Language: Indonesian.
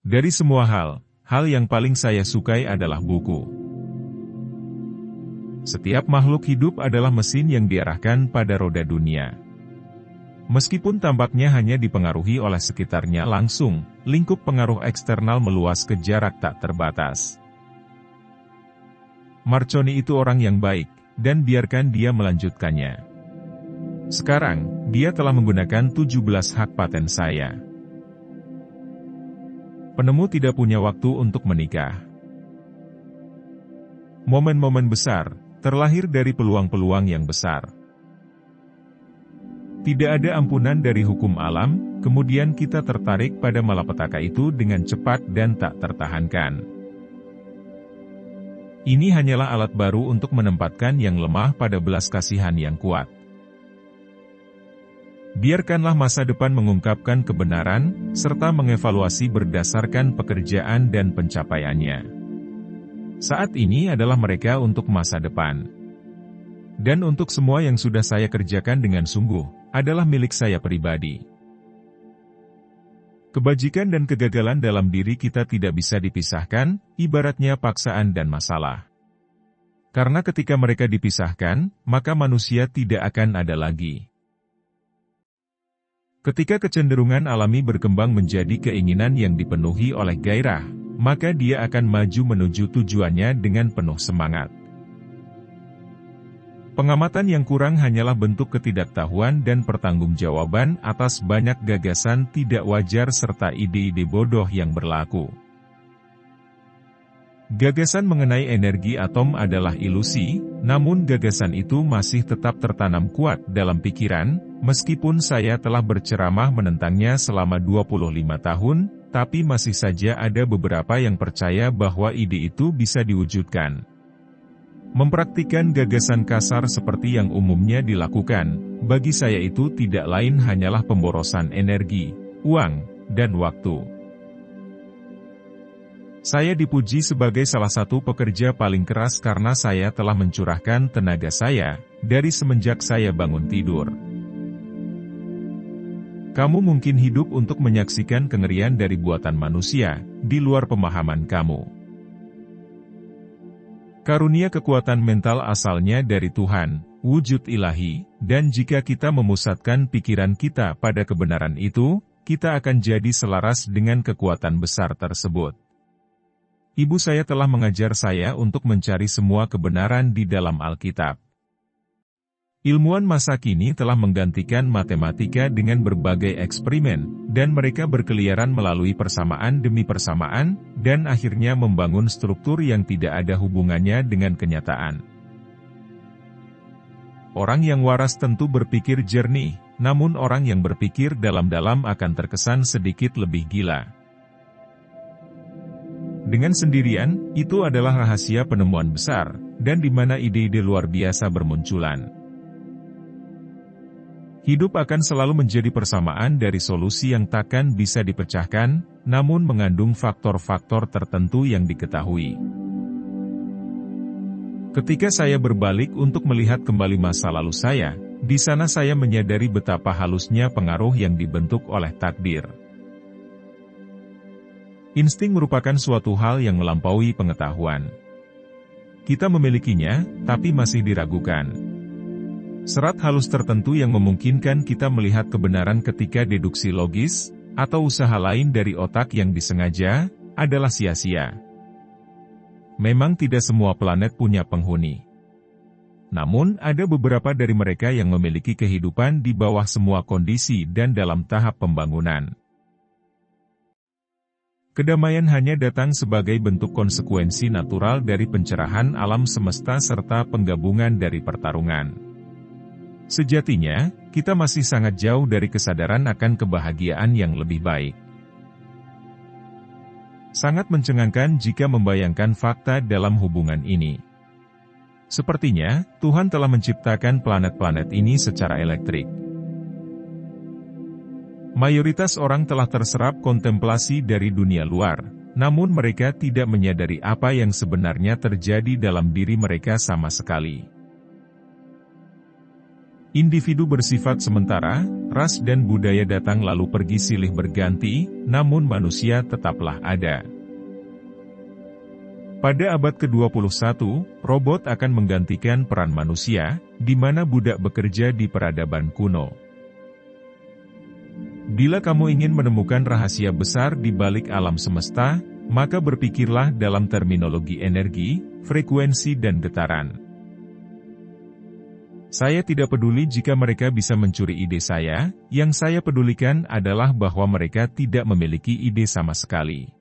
Dari semua hal yang paling saya sukai adalah buku. Setiap makhluk hidup adalah mesin yang diarahkan pada roda dunia. Meskipun tampaknya hanya dipengaruhi oleh sekitarnya langsung, lingkup pengaruh eksternal meluas ke jarak tak terbatas. Marconi itu orang yang baik, dan biarkan dia melanjutkannya. Sekarang, dia telah menggunakan 17 hak paten saya. Penemu tidak punya waktu untuk menikah. Momen-momen besar terlahir dari peluang-peluang yang besar. Tidak ada ampunan dari hukum alam, kemudian kita tertarik pada malapetaka itu dengan cepat dan tak tertahankan. Ini hanyalah alat baru untuk menempatkan yang lemah pada belas kasihan yang kuat. Biarkanlah masa depan mengungkapkan kebenaran, serta mengevaluasi berdasarkan pekerjaan dan pencapaiannya. Saat ini adalah mereka untuk masa depan. Dan untuk semua yang sudah saya kerjakan dengan sungguh, adalah milik saya pribadi. Kebajikan dan kegagalan dalam diri kita tidak bisa dipisahkan, ibaratnya paksaan dan masalah. Karena ketika mereka dipisahkan, maka manusia tidak akan ada lagi. Ketika kecenderungan alami berkembang menjadi keinginan yang dipenuhi oleh gairah, maka dia akan maju menuju tujuannya dengan penuh semangat. Pengamatan yang kurang hanyalah bentuk ketidaktahuan dan pertanggungjawaban atas banyak gagasan tidak wajar serta ide-ide bodoh yang berlaku. Gagasan mengenai energi atom adalah ilusi, namun gagasan itu masih tetap tertanam kuat dalam pikiran, meskipun saya telah berceramah menentangnya selama 25 tahun, tapi masih saja ada beberapa yang percaya bahwa ide itu bisa diwujudkan. Mempraktikkan gagasan kasar seperti yang umumnya dilakukan, bagi saya itu tidak lain hanyalah pemborosan energi, uang, dan waktu. Saya dipuji sebagai salah satu pekerja paling keras karena saya telah mencurahkan tenaga saya, dari semenjak saya bangun tidur. Kamu mungkin hidup untuk menyaksikan kengerian dari buatan manusia, di luar pemahaman kamu. Karunia kekuatan mental asalnya dari Tuhan, wujud ilahi, dan jika kita memusatkan pikiran kita pada kebenaran itu, kita akan jadi selaras dengan kekuatan besar tersebut. Ibu saya telah mengajar saya untuk mencari semua kebenaran di dalam Alkitab. Ilmuwan masa kini telah menggantikan matematika dengan berbagai eksperimen, dan mereka berkeliaran melalui persamaan demi persamaan, dan akhirnya membangun struktur yang tidak ada hubungannya dengan kenyataan. Orang yang waras tentu berpikir jernih, namun orang yang berpikir dalam-dalam akan terkesan sedikit lebih gila. Dengan sendirian, itu adalah rahasia penemuan besar, dan di mana ide-ide luar biasa bermunculan. Hidup akan selalu menjadi persamaan dari solusi yang takkan bisa dipecahkan, namun mengandung faktor-faktor tertentu yang diketahui. Ketika saya berbalik untuk melihat kembali masa lalu saya, di sana saya menyadari betapa halusnya pengaruh yang dibentuk oleh takdir. Insting merupakan suatu hal yang melampaui pengetahuan. Kita memilikinya, tapi masih diragukan. Serat halus tertentu yang memungkinkan kita melihat kebenaran ketika deduksi logis, atau usaha lain dari otak yang disengaja, adalah sia-sia. Memang tidak semua planet punya penghuni. Namun, ada beberapa dari mereka yang memiliki kehidupan di bawah semua kondisi dan dalam tahap pembangunan. Kedamaian hanya datang sebagai bentuk konsekuensi natural dari pencerahan alam semesta serta penggabungan dari pertarungan. Sejatinya, kita masih sangat jauh dari kesadaran akan kebahagiaan yang lebih baik. Sangat mencengangkan jika membayangkan fakta dalam hubungan ini. Sepertinya, Tuhan telah menciptakan planet-planet ini secara elektrik. Mayoritas orang telah terserap kontemplasi dari dunia luar, namun mereka tidak menyadari apa yang sebenarnya terjadi dalam diri mereka sama sekali. Individu bersifat sementara, ras dan budaya datang lalu pergi silih berganti, namun manusia tetaplah ada. Pada abad ke-21, robot akan menggantikan peran manusia, di mana budak bekerja di peradaban kuno. Bila kamu ingin menemukan rahasia besar di balik alam semesta, maka berpikirlah dalam terminologi energi, frekuensi dan getaran. Saya tidak peduli jika mereka bisa mencuri ide saya, yang saya pedulikan adalah bahwa mereka tidak memiliki ide sama sekali.